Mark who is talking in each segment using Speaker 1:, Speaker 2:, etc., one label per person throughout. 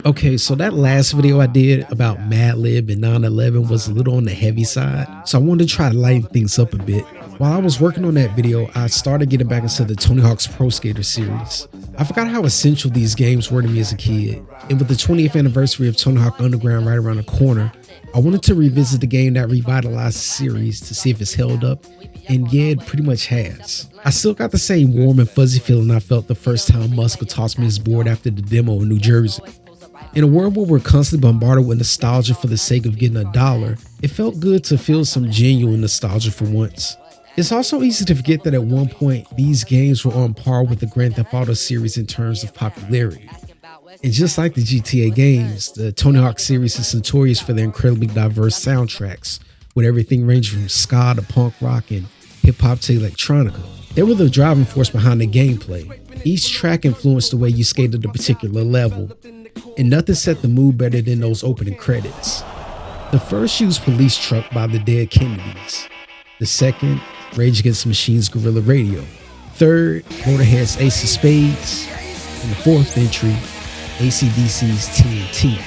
Speaker 1: Okay, so that last video I did about Madlib and 9/11 was a little on the heavy side, so I wanted to try to lighten things up a bit. While I was working on that video, I started getting back into the Tony Hawk's Pro Skater series. I forgot how essential these games were to me as a kid, and with the 20th anniversary of Tony Hawk Underground right around the corner, I wanted to revisit the game that revitalized the series to see if it's held up, and yeah, it pretty much has. I still got the same warm and fuzzy feeling I felt the first time Muska tossed me his board after the demo in New Jersey. In a world where we're constantly bombarded with nostalgia for the sake of getting $1, it felt good to feel some genuine nostalgia for once. It's also easy to forget that at one point, these games were on par with the Grand Theft Auto series in terms of popularity. And just like the GTA games, the Tony Hawk series is notorious for their incredibly diverse soundtracks, with everything ranging from ska to punk rock and hip-hop to electronica. They were the driving force behind the gameplay. Each track influenced the way you skated a particular level, and nothing set the mood better than those opening credits. The first used Police Truck by the Dead Kennedys. The second, Rage Against the Machine's Guerrilla Radio. Third, Motorhead's Ace of Spades. And the fourth entry, AC/DC's TNT.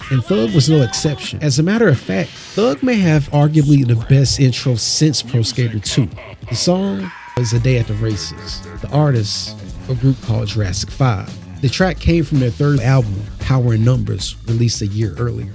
Speaker 1: And Thug was no exception. As a matter of fact, Thug may have arguably the best intro since Pro Skater 2. The song is A Day at the Races. The artist, a group called Jurassic 5. The track came from their third album, Power in Numbers, released a year earlier.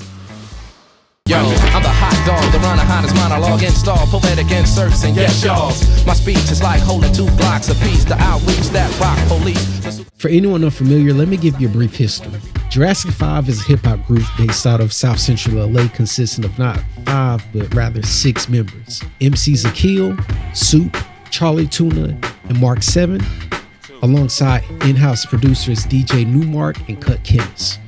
Speaker 2: Yo, I'm the hot dog, the runner hottest monologue install, poetic inserts, and yes, y'all. My speech is like holding 2 blocks apiece to outreach that rock police.
Speaker 1: For anyone unfamiliar, let me give you a brief history. Jurassic 5 is a hip-hop group based out of South Central LA consisting of not 5, but rather 6 members. MCs Akil, Soup, Charlie Tuna, and Mark 7, alongside in-house producers DJ Newmark and Cut Chemist.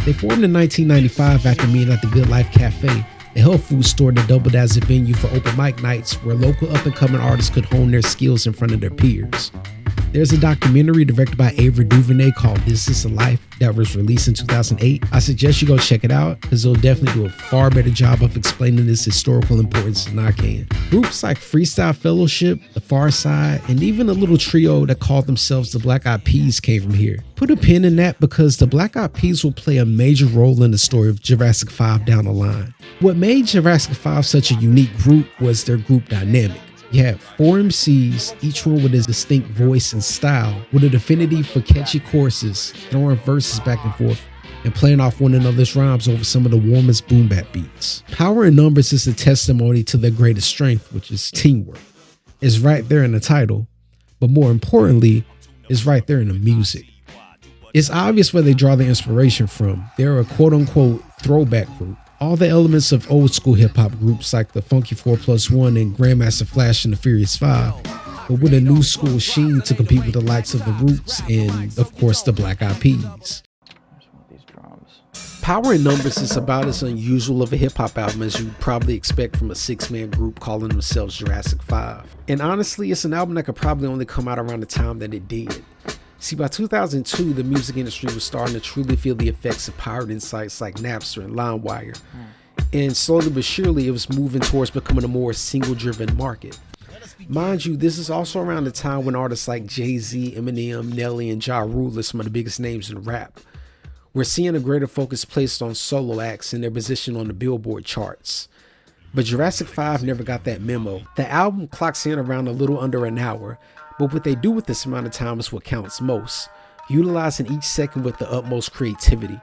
Speaker 1: They formed in 1995 after meeting at the Good Life Cafe, a health food store that doubled as a venue for open mic nights where local up-and-coming artists could hone their skills in front of their peers. There's a documentary directed by Ava DuVernay called This Is a Life that was released in 2008. I suggest you go check it out because it'll definitely do a far better job of explaining this historical importance than I can. Groups like Freestyle Fellowship, The Far Side, and even a little trio that called themselves the Black Eyed Peas came from here. Put a pin in that because the Black Eyed Peas will play a major role in the story of Jurassic 5 down the line. What made Jurassic 5 such a unique group was their group dynamic. You had 4 MCs, each one with a distinct voice and style, with an affinity for catchy choruses, throwing verses back and forth, and playing off one another's rhymes over some of the warmest boom bap beats. Power in Numbers is a testimony to their greatest strength, which is teamwork. It's right there in the title, but more importantly, it's right there in the music. It's obvious where they draw their inspiration from. They're a quote-unquote throwback group. All the elements of old school hip hop groups like the Funky 4+1 and Grandmaster Flash and the Furious 5, but with a new school sheen to compete with the likes of the Roots and, of course, the Black Eyed Peas. Power in Numbers is about as unusual of a hip hop album as you'd probably expect from a 6-man group calling themselves Jurassic 5. And honestly, it's an album that could probably only come out around the time that it did. See, by 2002, the music industry was starting to truly feel the effects of pirated sites like Napster and LimeWire. And slowly but surely, it was moving towards becoming a more single-driven market. Mind you, this is also around the time when artists like Jay-Z, Eminem, Nelly, and Ja Rule are some of the biggest names in rap. We're seeing a greater focus placed on solo acts and their position on the Billboard charts. But Jurassic 5 never got that memo. The album clocks in around a little under an hour, but what they do with this amount of time is what counts most, utilizing each second with the utmost creativity.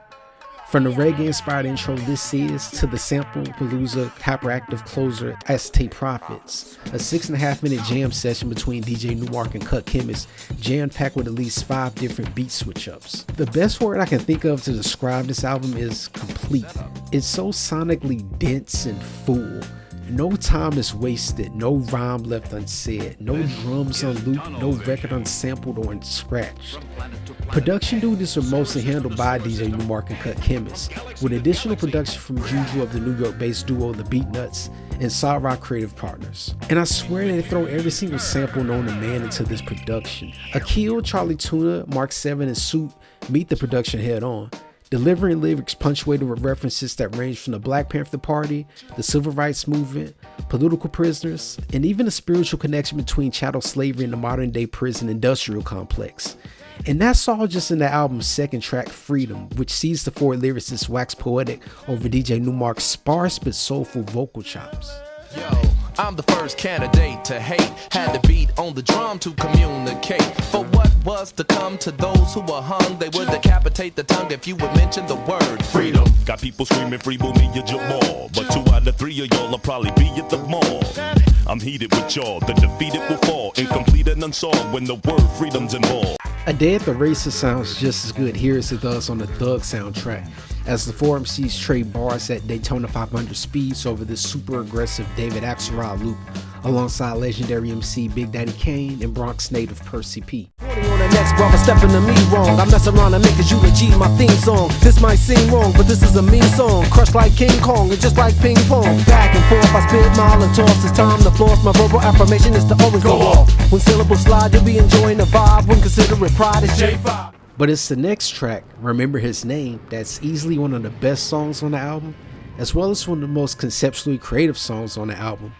Speaker 1: From the reggae-inspired intro This Is to the sample palooza hyperactive closer Acetate Profits, a 6.5-minute jam session between DJ Newmark and Cut Chemist, jam-packed with at least 5 different beat switch-ups. The best word I can think of to describe this album is complete. It's so sonically dense and full. No time is wasted, no rhyme left unsaid, no drums on loop, no record unsampled or unscratched. Production duties are mostly handled by DJ Newmark and Cut Chemist, with additional production from Juju of the New York-based duo The Beatnuts and Saw Rock creative partners. And I swear they throw every single sample known to man into this production. Akil, Charlie Tuna, Mark 7, and Suit meet the production head on, delivering lyrics punctuated with references that range from the Black Panther Party, the Civil Rights Movement, political prisoners, and even a spiritual connection between chattel slavery and the modern-day prison industrial complex. And that's all just in the album's second track, Freedom, which sees the four lyricists wax poetic over DJ Newmark's sparse but soulful vocal chops.
Speaker 2: Yo, I'm the first candidate to hate. Had to beat on the drum to communicate. For what was to come to those who were hung, they would decapitate the tongue if you would mention the word freedom.
Speaker 3: Got people screaming free Boomy and Jamal, but 2 out of 3 of y'all will probably be at the mall. I'm heated with y'all, the defeated will fall, incomplete and unsolved when the word freedom's involved.
Speaker 1: A Day at the Races sounds just as good here as it does on the Thug soundtrack, as the four MCs trade bars at Daytona 500 speeds over this super aggressive David Axelrod loop, alongside legendary MC Big Daddy Kane and Bronx native Percy P.
Speaker 4: On the next brother stepping to me wrong. I mess around and make a eulogy my theme song. This might seem wrong, but this is a mean song. Crushed like King Kong and just like ping pong. Back and forth, I spit mile and toss. It's time to floss. My verbal affirmation is to always go off. When syllables slide, you'll be enjoying the vibe. When considering pride is J5.
Speaker 1: But it's the next track, Remember His Name, that's easily one of the best songs on the album, as well as one of the most conceptually creative songs on the album.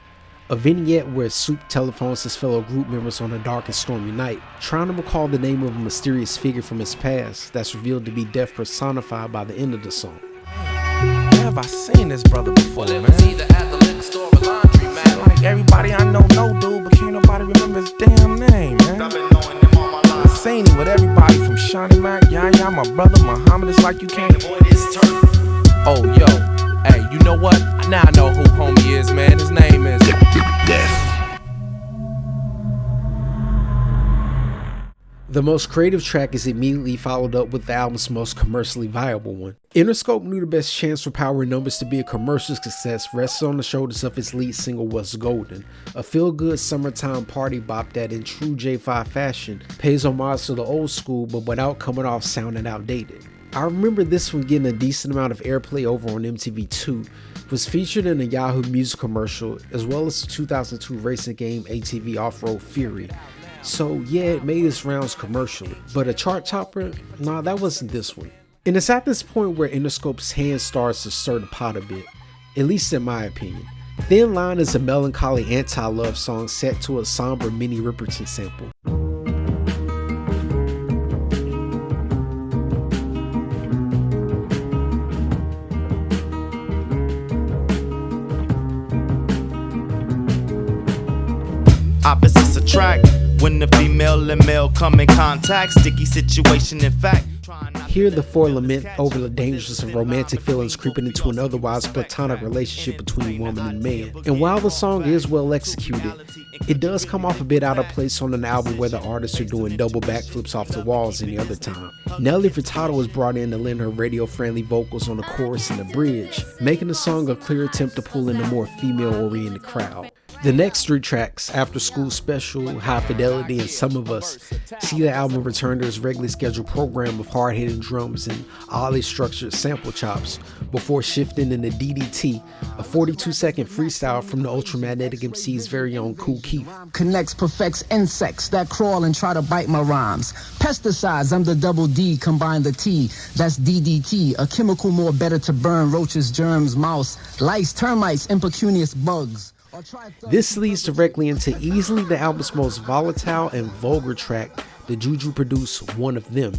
Speaker 1: A vignette where Soup telephones his fellow group members on a dark and stormy night, trying to recall the name of a mysterious figure from his past that's revealed to be death personified by the end of the song.
Speaker 5: Have I seen this brother before, man?
Speaker 2: It's either at the liquor store or laundry, man.
Speaker 5: Like everybody I know dude, but can't nobody remember his damn name, man.
Speaker 3: I've been knowing him all my life.
Speaker 5: I seen him with everybody from Shawnee Mac, Yaya, my brother Muhammad. It's like you can't avoid his turn.
Speaker 2: Oh, yo, hey, you know what? Now I know who homie is, man. His name is
Speaker 3: Death.
Speaker 1: The most creative track is immediately followed up with the album's most commercially viable one. Interscope knew the best chance for Power in Numbers to be a commercial success rested on the shoulders of its lead single Was Golden, a feel-good summertime party bop that in true J5 fashion pays homage to the old school but without coming off sounding outdated. I remember this one getting a decent amount of airplay over on MTV2, was featured in a Yahoo Music commercial as well as the 2002 racing game ATV Off-Road Fury. So yeah, it made its rounds commercially, but a chart topper? Nah, that wasn't this one. And it's at this point where Interscope's hand starts to stir the pot a bit, at least in my opinion. Thin Line is a melancholy anti-love song set to a somber Minnie Riperton sample.
Speaker 6: Opposites attract when the female and male come in contact. Sticky situation, in fact.
Speaker 1: Here the four lament over the dangers of romantic feelings creeping into an otherwise platonic relationship between woman and man. And while the song is well executed, it does come off a bit out of place on an album where the artists are doing double backflips off the walls any other time. Nelly Furtado was brought in to lend her radio-friendly vocals on the chorus and the bridge, making the song a clear attempt to pull in a more female-oriented crowd. The next three tracks, After School Special, High Fidelity, and Some of Us, see the album return to its regularly scheduled program of hard-hitting drums and oddly structured sample chops before shifting into DDT, a 42-second freestyle from the Ultramagnetic MC's very own Kool Keith.
Speaker 7: Connects, perfects insects that crawl and try to bite my rhymes. Pesticides, I'm the double D, combine the T, that's DDT, a chemical more better to burn roaches, germs, mouse, lice, termites, impecunious bugs.
Speaker 1: This leads directly into easily the album's most volatile and vulgar track, the Juju produced One of Them.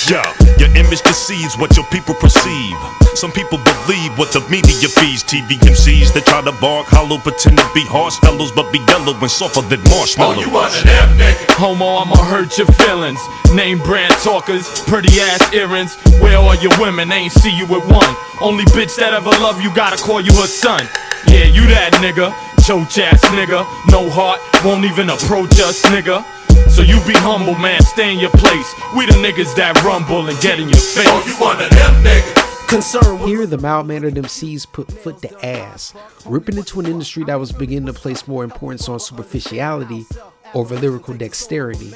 Speaker 3: Yeah, your image deceives what your people perceive. Some people believe what the media feeds. TV MCs that try to bark hollow, pretend to be harsh fellows, but be yellow and softer than marshmallow.
Speaker 8: Oh, you want an M, nigga? Homo, I'ma hurt your feelings. Name brand talkers, pretty ass earrings. Where are your women? They ain't see you with one. Only bitch that ever love you gotta call you her son. Yeah, you that nigga, choach ass nigga. No heart, won't even approach us, nigga. So you be humble, man, stay in your place. We the niggas that rumble and get in your face.
Speaker 3: Oh, you one of them niggas?
Speaker 1: Concerned here, the mild-mannered MCs put foot to ass, ripping into an industry that was beginning to place more importance on superficiality over lyrical dexterity.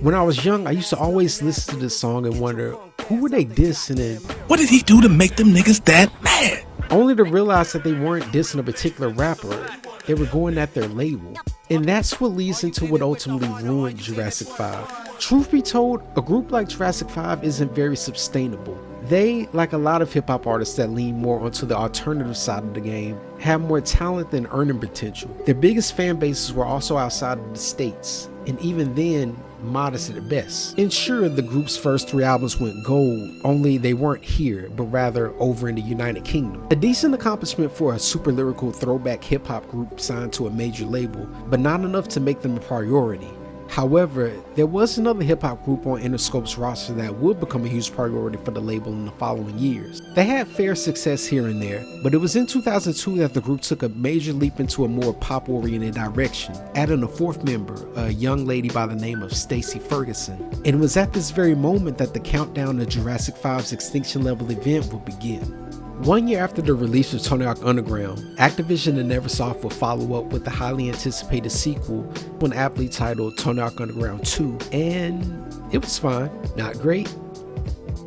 Speaker 1: When I was young, I used to always listen to this song and wonder, who were they dissing and
Speaker 8: What did he do to make them niggas that mad?
Speaker 1: only to realize that they weren't dissing a particular rapper, they were going at their label. And that's what leads into what ultimately ruined Jurassic 5. Truth be told, a group like Jurassic 5 isn't very sustainable. They, like a lot of hip-hop artists that lean more onto the alternative side of the game, have more talent than earning potential. Their biggest fan bases were also outside of the States, and even then, modest at best. And sure, the group's first 3 albums went gold, only they weren't here, but rather over in the United Kingdom. A decent accomplishment for a super lyrical throwback hip-hop group signed to a major label, but not enough to make them a priority. However, there was another hip-hop group on Interscope's roster that would become a huge priority for the label in the following years. They had fair success here and there, but it was in 2002 that the group took a major leap into a more pop-oriented direction, adding a 4th member, a young lady by the name of Stacey Ferguson. And it was at this very moment that the countdown to Jurassic 5's Extinction Level event would begin. 1 year after the release of Tony Hawk Underground, Activision and Neversoft would follow up with the highly anticipated sequel, one aptly titled Tony Hawk Underground 2, and it was fine. Not great,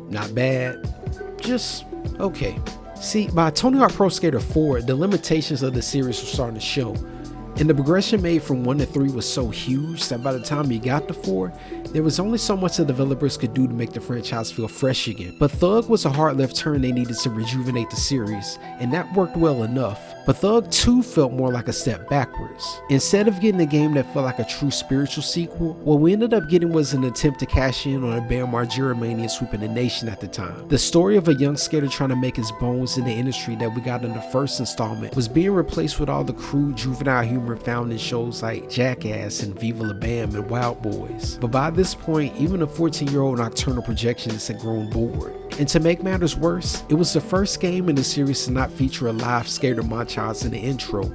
Speaker 1: not bad, just okay. See, by Tony Hawk Pro Skater 4, the limitations of the series were starting to show, and the progression made from 1 to 3 was so huge that by the time you got to 4, there was only so much the developers could do to make the franchise feel fresh again. But Thug was a hard left turn they needed to rejuvenate the series, and that worked well enough. But Thug 2 felt more like a step backwards. Instead of getting a game that felt like a true spiritual sequel, what we ended up getting was an attempt to cash in on a Bam Margera mania sweeping the nation at the time. The story of a young skater trying to make his bones in the industry that we got in the first installment was being replaced with all the crude juvenile humor found in shows like Jackass and Viva La Bam and Wild Boys. But by this point, even a 14-year-old nocturnal projectionist had grown bored. And to make matters worse, it was the first game in the series to not feature a live skater montage in the intro,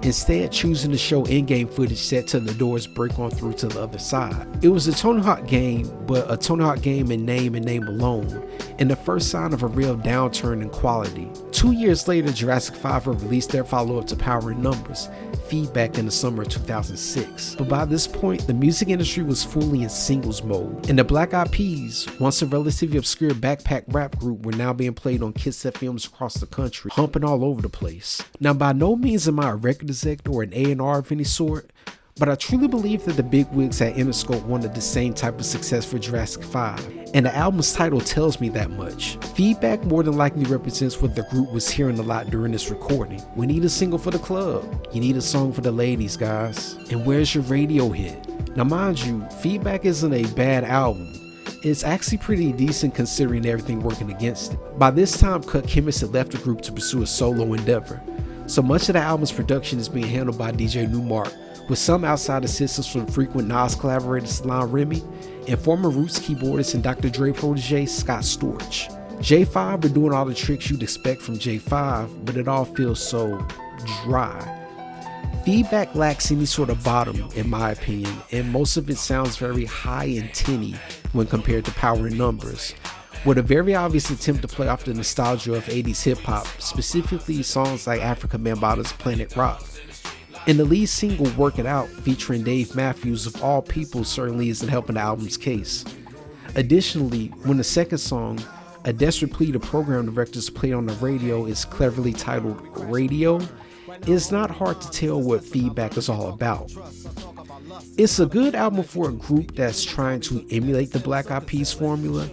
Speaker 1: instead choosing to show in-game footage set to the doors break on through to the other side. It was a Tony Hawk game, but a Tony Hawk game in name and name alone, and the first sign of a real downturn in quality. 2 years later, Jurassic 5 released their follow-up to Power in Numbers, Feedback, in the summer of 2006. But by this point, the music industry was fully in singles mode, and the Black Eyed Peas, once a relatively obscure backpack rap group, were now being played on Kiss FMs across the country, humping all over the place. Now, by no means am I a record exec or an A&R of any sort, but I truly believe that the bigwigs at Interscope wanted the same type of success for Jurassic 5, and the album's title tells me that much. Feedback more than likely represents what the group was hearing a lot during this recording. We need a single for the club. You need a song for the ladies, guys. And where's your radio hit? Now mind you, Feedback isn't a bad album. It's actually pretty decent considering everything working against it. By this time, Cut Chemist had left the group to pursue a solo endeavor, so much of the album's production is being handled by DJ Newmark, with some outside assistance from frequent Nas collaborator Salon Remy and former Roots keyboardist and Dr. Dre protege Scott Storch. J5 are doing all the tricks you'd expect from J5, but it all feels so dry. Feedback lacks any sort of bottom, in my opinion, and most of it sounds very high and tinny when compared to Power in Numbers, with a very obvious attempt to play off the nostalgia of 80s hip-hop, specifically songs like Africa Bambaata's Planet Rock. And the lead single, Work It Out, featuring Dave Matthews of all people, certainly isn't helping the album's case. Additionally, when the second song, a desperate plea to program directors to play on the radio, is cleverly titled Radio, it's not hard to tell what Feedback is all about. It's a good album for a group that's trying to emulate the Black Eyed Peas formula,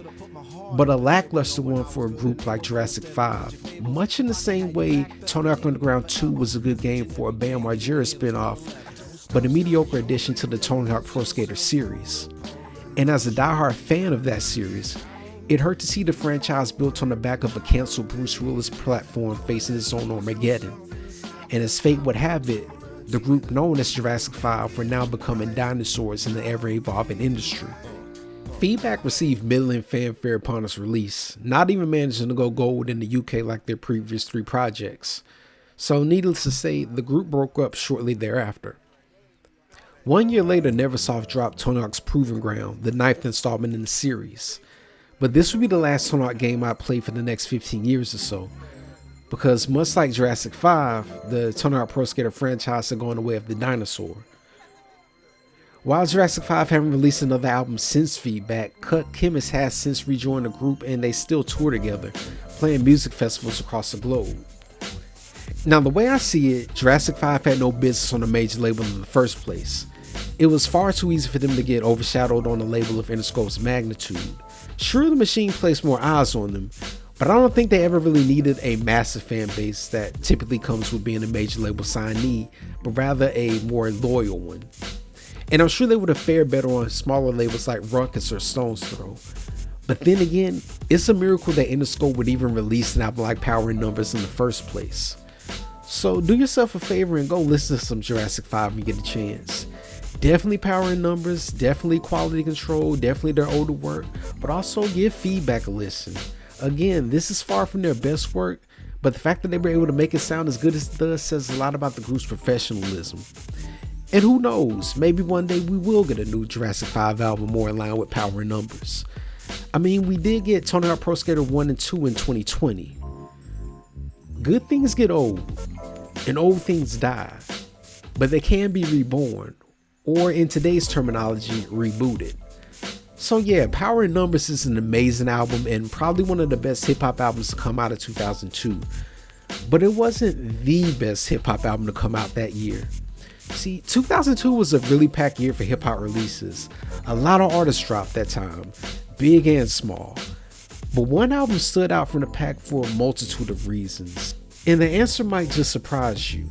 Speaker 1: but a lackluster one for a group like Jurassic 5, much in the same way Tony Hawk Underground 2 was a good game for a Bam Margera spinoff, but a mediocre addition to the Tony Hawk Pro Skater series. And as a diehard fan of that series, it hurt to see the franchise built on the back of a canceled Bruce Willis platform facing its own Armageddon. And as fate would have it, the group known as Jurassic 5 were now becoming dinosaurs in the ever-evolving industry. Feedback received middling fanfare upon its release, not even managing to go gold in the UK like their previous 3 projects. So needless to say, the group broke up shortly thereafter. 1 year later, Neversoft dropped Tony Hawk's Proving Ground, the 9th installment in the series. But this would be the last Tony Hawk game I'd play for the next 15 years or so, because much like Jurassic 5, the Tony Hawk Pro Skater franchise had gone the way of the dinosaur. While Jurassic 5 haven't released another album since Feedback, Cut Chemist has since rejoined the group and they still tour together, playing music festivals across the globe. Now, the way I see it, Jurassic 5 had no business on a major label in the first place. It was far too easy for them to get overshadowed on the label of Interscope's magnitude. Sure, the machine placed more eyes on them, But I don't think they ever really needed a massive fan base that typically comes with being a major label signee, but rather a more loyal one. And I'm sure they would have fared better on smaller labels like Ruckus or Stone's Throw. But then again, it's a miracle that Interscope would even release an album like Power in Numbers in the first place. So do yourself a favor and go listen to some Jurassic 5 when you get a chance. Definitely Power in Numbers, definitely Quality Control, definitely their older work, but also give Feedback a listen. Again, this is far from their best work, but the fact that they were able to make it sound as good as it does says a lot about the group's professionalism. And who knows, maybe one day we will get a new Jurassic 5 album more in line with Power in Numbers. I mean, we did get Tony Hawk Pro Skater 1 and 2 in 2020. Good things get old, and old things die, but they can be reborn, or in today's terminology, rebooted. So yeah, Power in Numbers is an amazing album and probably one of the best hip-hop albums to come out of 2002. But it wasn't the best hip-hop album to come out that year. See, 2002 was a really packed year for hip-hop releases. A lot of artists dropped that time, big and small. But one album stood out from the pack for a multitude of reasons. And the answer might just surprise you.